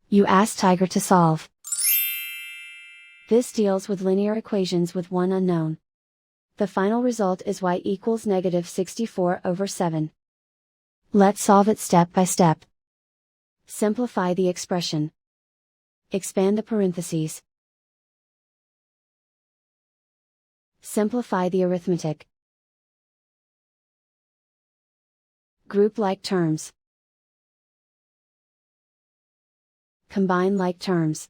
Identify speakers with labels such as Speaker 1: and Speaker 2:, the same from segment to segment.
Speaker 1: You ask Tiger to solve. This deals with linear equations with one unknown. The final result is y equals -64/7. Let's solve it step by step. Simplify the expression. Expand the parentheses. Simplify the arithmetic. Group like terms. Combine like terms.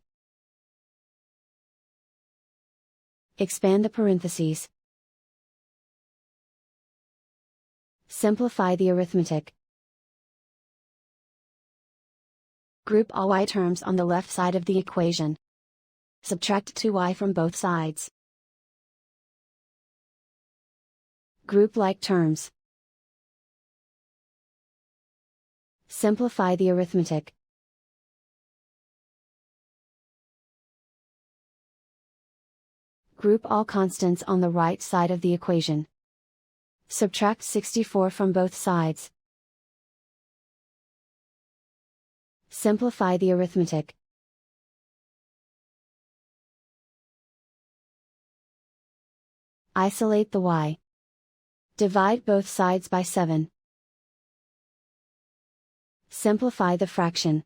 Speaker 1: Expand the parentheses. Simplify the arithmetic. Group all y terms on the left side of the equation. Subtract 2y from both sides. Group like terms. Simplify the arithmetic. Group all constants on the right side of the equation. Subtract 64 from both sides. Simplify the arithmetic. Isolate the y. Divide both sides by 7. Simplify the fraction.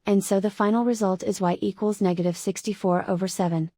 Speaker 1: And so the final result is y equals -64/7.